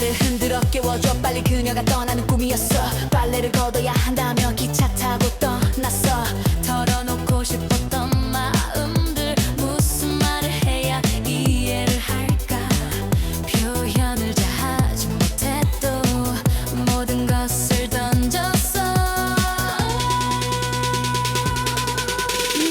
나를 흔들어 깨워줘 빨리 그녀가 떠나는 꿈이었어. 빨래를 걷어야 한다며 기차 타고 떠났어. 털어놓고 싶었던 마음들 무슨 말을 해야 이해를 할까. 표현을 잘 하지 못해도 모든 것을 던졌어.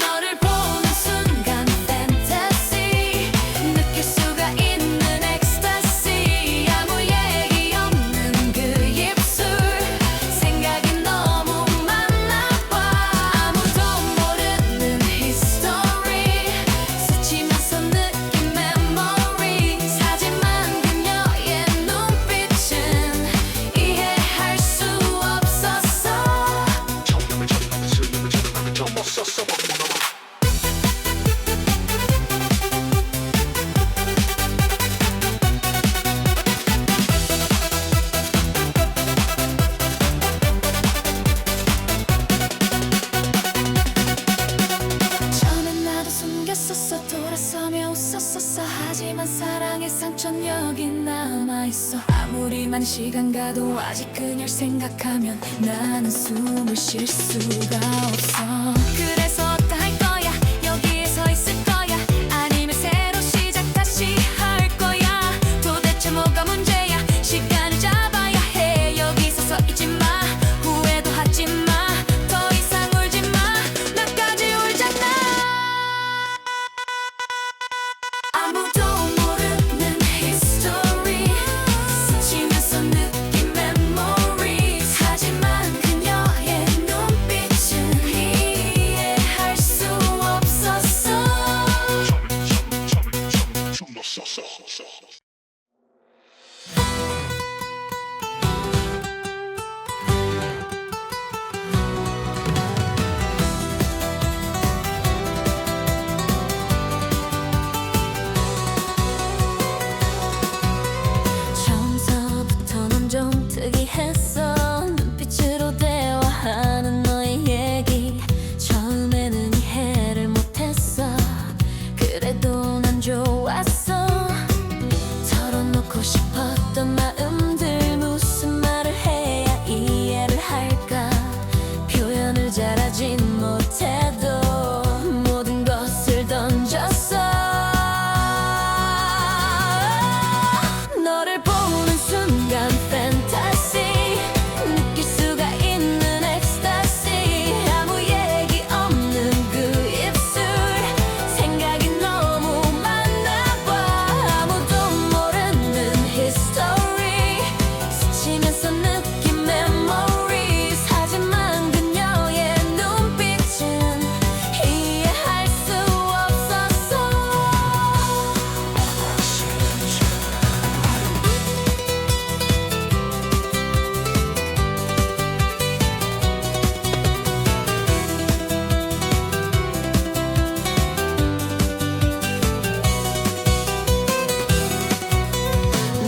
너를 보는 순간 fantasy 느낄 수가 있는 ecstasy. 아무 얘기 없는 그 입술 생각이 너무 많나 봐. 아무도 모르는 history 스치면서 느낀 memories. 하지만 그녀의 눈빛은 이해할 수 없었어. 정념을 전하는 슬픔을 전하는 넘었었어. 처음엔 나도 숨겼었어. 돌아서며 웃었었어. 하지만 사랑의 상처는 여기 남아있어. 아무리 많은 시간 가도 아직 그녀를 생각하면 나는 숨을 쉴 수가 없어. 그래서 어떡할 거야. 여기에 서 있을 거야. 아니면 새로 시작 다시 할 거야. 도대체 뭐가 문제야. 시간을 잡아야 해. 여기서 서 있지 마. 후회도 하지 마. 더 이상 울지 마. 나까지 울잖아. 아무도 모르는 history 스치면서 느낀 memories. 하지만 그녀의 눈빛은 이해할 수 없었어. 넘었었어. 처음서부터 넌 좀 특이했어. 눈빛으로 대화하는 너의 얘기. 처음에는 이해를 못했어. 그래도 난 좋았어. 털어놓고 싶었던 마음들 무슨 말을 해야 이해를 할까. 표현을 잘하진 못해도 모든 것을 던졌어. 너를 보는 순간 fantasy 느낄 수가 있는 ecstasy. 아무 얘기 없는 그 입술 생각이 너무 많나 봐. 아무도 모르는 history 스치면서 느낀 memories. 하지만 그녀의 눈빛은 이해할 수 없었어.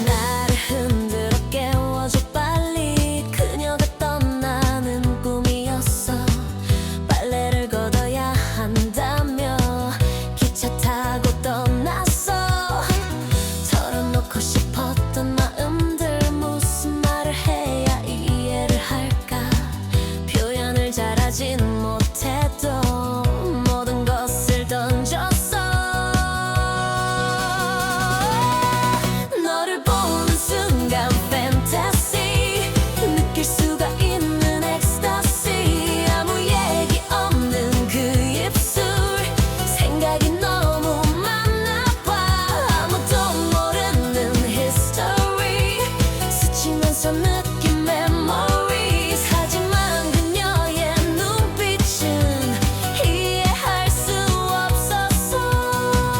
나를 흔들어 깨워줘 빨리. 그녀가 떠나는 꿈이었어. 빨래를 걷어야 한다며 기차 타고 떠났어. 털어놓고 싶었던 마음들 무슨 말을 해야 이해를 할까. 표현을 잘하진 못해도 모든 것을 던졌어. 너를 보는 순간 fantasy 느낄 수가 있는 ecstasy. 아무 얘기 없는 그 입술 생각이 너무 많나 봐. 아무도 모르는 history 스치면서 느낀 memories. 하지만 그녀의 눈빛은 이해할 수 없었어.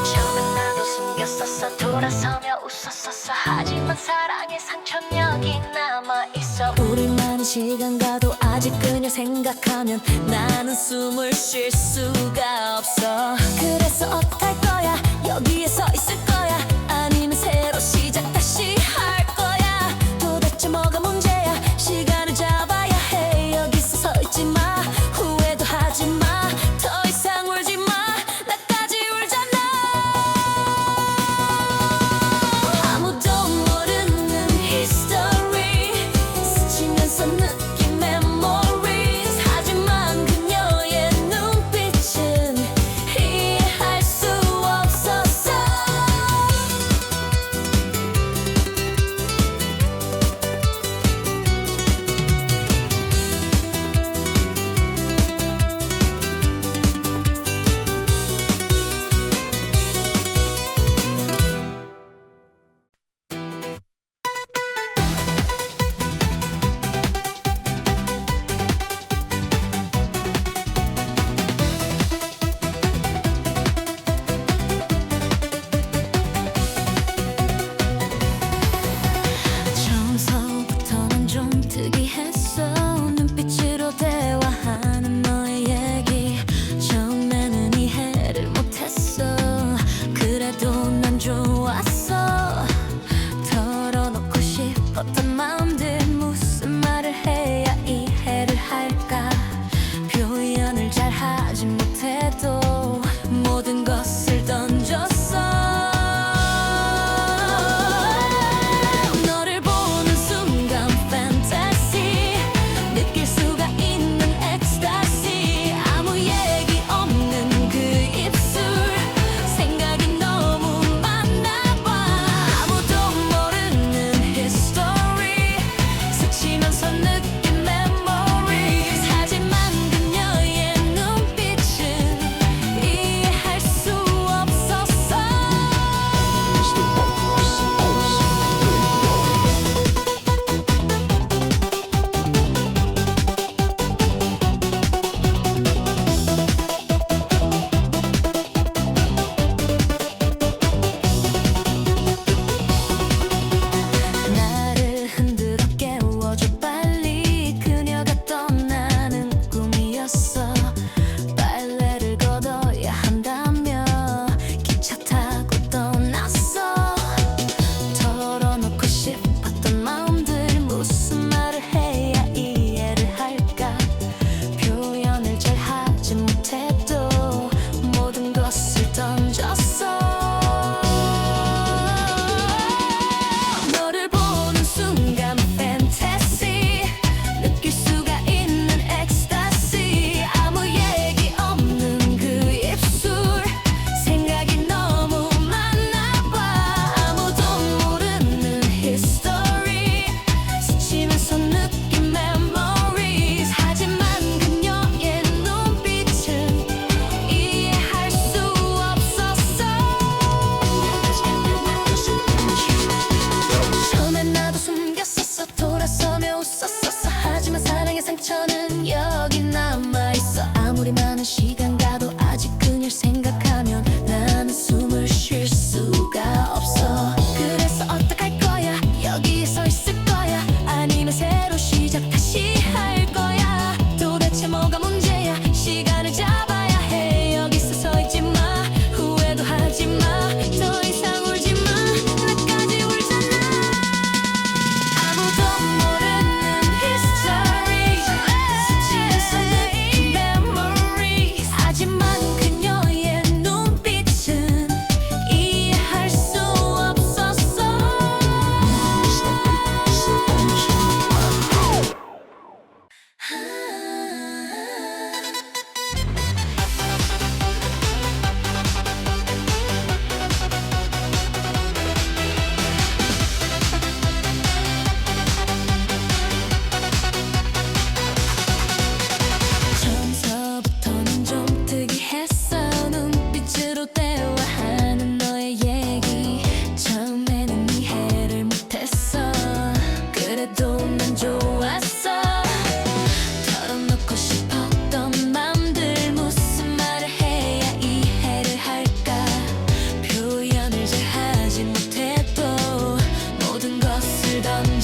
처음엔 나도 숨겼었어. 돌아서며 웃었었어. 하지만 사랑의 상처는 여기 남아있어. 우리만의 시간 가도 아직 그녀 생각하면 나는 숨을 쉴 수가 없어. 그래서 어떡할 거야. 여기에 서 있을 거야. 아니면 새로 시작 다시 할 거야. 도대체 뭐가 문제야. 시간을 잡아야 해. 여기서 서 있지 마. 후회도 하지 마. 더 이상 울지 마. 나까지 울잖아. 아무도 모르는 history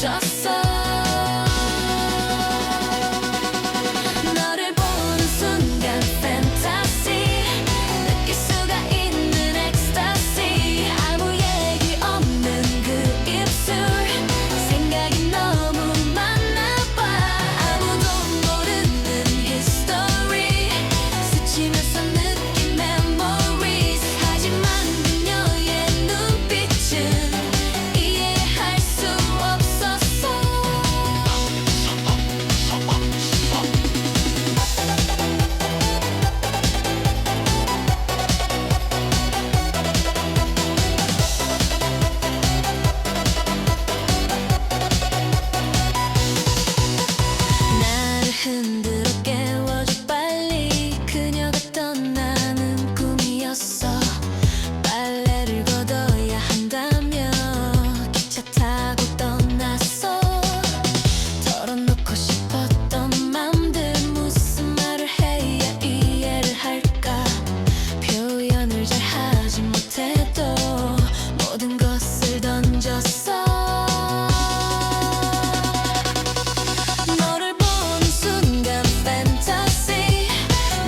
던졌어. 너를 보는 순간 fantasy, 느낄 수가 있는 ecstasy. 아무 얘기 없는 그 입술, 생각이 너무 많나 봐. 아무도 모르는 history, 스치면서 느낀 memories. 하지만 그녀의 눈빛은 이해할 수 없었어. 나를 흔들어 깨워줘 빨리. 그녀가 떠나는 꿈이었어. 빨래를 걷어야 한다며 기차 타고 떠났어. 털어놓고 싶었던 맘들, 무슨 말을 해야 이해를 할까. 표현을 잘 하지 못해도 모든 것을 던졌어. 너를 보는 순간 fantasy,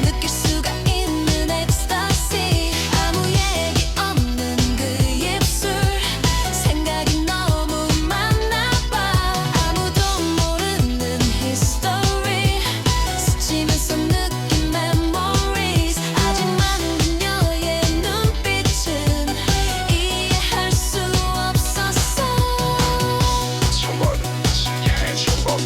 느낄 수가 있는 ecstasy. 아무 얘기 없는 그 입술, 생각이 너무 많나 봐. 아무도 모르는 history, 스치면서 느낀 memories. 하지만 그녀의 눈빛은 이해할 수 없었어. Somebody put your hands up.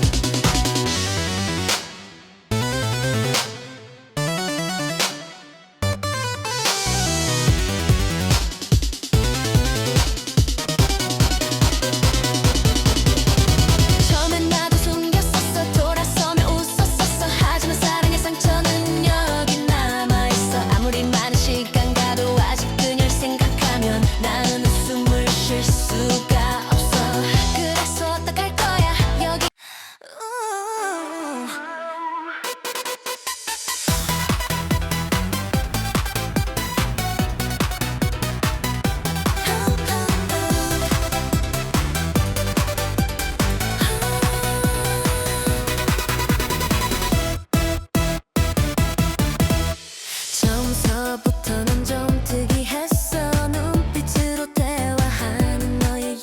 처음엔 나도 숨겼었어. 돌아서면 웃었었어. 하지만 사랑의 상처는 여기 남아있어. 아무리 많은 시간 가도 아직 그녀를 생각하면 나는 웃음을 쉴 수가 없어. 그래서 어떡할 거야 여기. 처음서부터 넌 좀 특이했어. 눈빛으로 대화하는 너의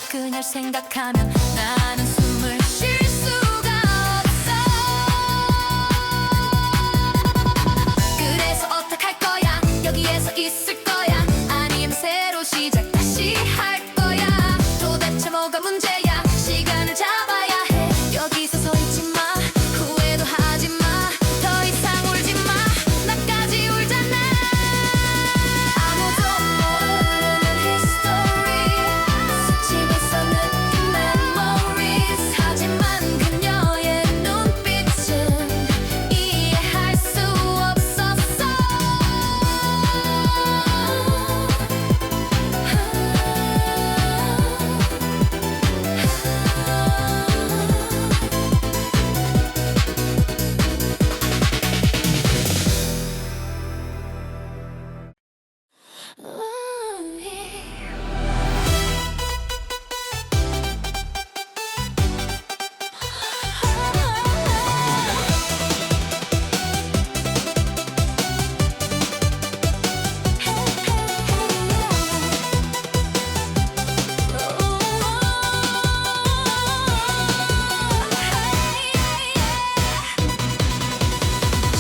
그녀를 생각하면 나는 숨을 쉴 수가 없어. 그래서 어떡할 거야? 여기에서 있을 거야? 아니면 새로 시작 다시 할 거야? 도대체 뭐가 문제야? 시간을 잡아야 해. 여기서 서 있지 마. 후회도 하지 마. 더 이상 울지 마. 나까지 울잖아. 아무도 모르는 history. 스치면서 느낀 memories. 하지만 그녀의 눈빛은 이해할 수 없었어.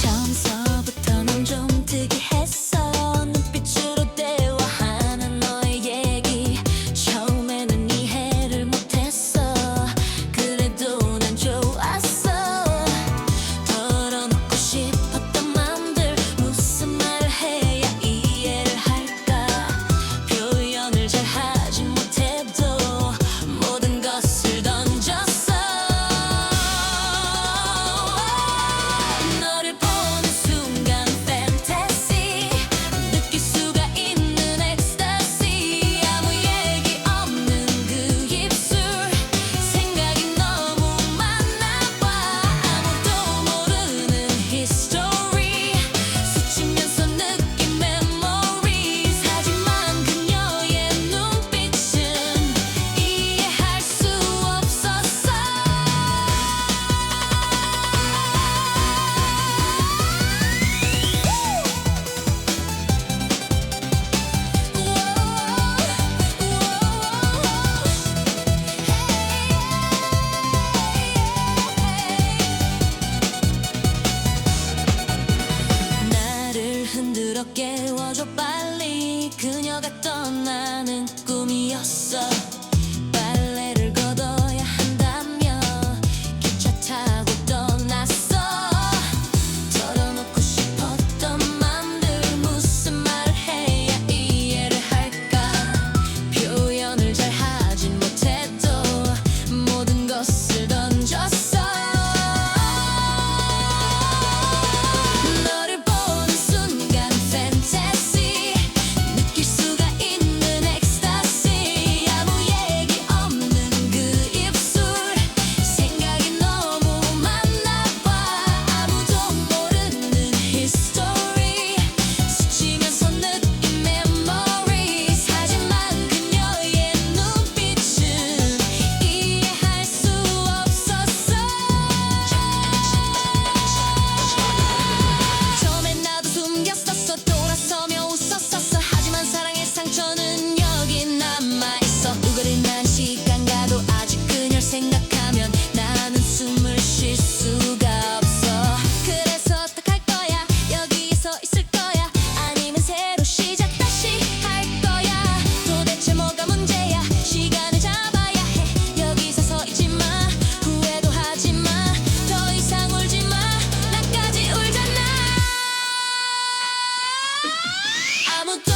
처음서부터 넌 좀 특이했어. 눈빛으로 대화하는 너의 얘기. 처음에는 이해를 못했어. 그래도 난 좋았어. 털어놓고 싶었던 맘들. 무슨 말을 해야 이해를 할까? 표현을 잘 하지 못해도 모든 것을 던졌어. 너를 보는 순간 fantasy. 느낄 수가 있는 ecstasy. 아무 얘기 없는 그 입술. 생각이 너무 많나 봐. 아무도 모르는 history. 스치면서 느낀 memories. 하지만 그녀의 눈빛은 이해할 수 없었어. 나를 흔들어 깨워줘 빨리. 그녀가 떠나는 꿈이었어. 빨래를 걷어야 한다며 기차 타고 떠났어. 털어놓고 싶었던 맘들. 무슨 말을 해야 이해를 할까? 표현을 잘 하진 못해도 모든 것을 던졌어. 너를 보는 순간 fantasy. 느낄 수가 있는 ecstasy. 아무 얘기 없는 그 입술. 생각이 너무 많나 봐. 아무도 모르는 history. 스치면서 느낀 memories. 하지만 그녀의 눈빛은 이해할 수 없었어. 처음엔 나도 숨겼었어. 돌아서며 웃었었어. 하지만 사랑의 상처는 여기 남아있어. 우그린한 시간 가도 아직 그녀를 생각하면 나는 숨을 쉴 수가 없어. 그래서 어떡할 거야? 여기서 있을 거야? 아니면 새로 시작 다시 할 거야? 도대체 뭐가 문제야? 시간을 잡아야 해. 여기서 서 있지 마. 후회도 하지 마. 더 이상 울지 마. 나까지 울잖아. 아무도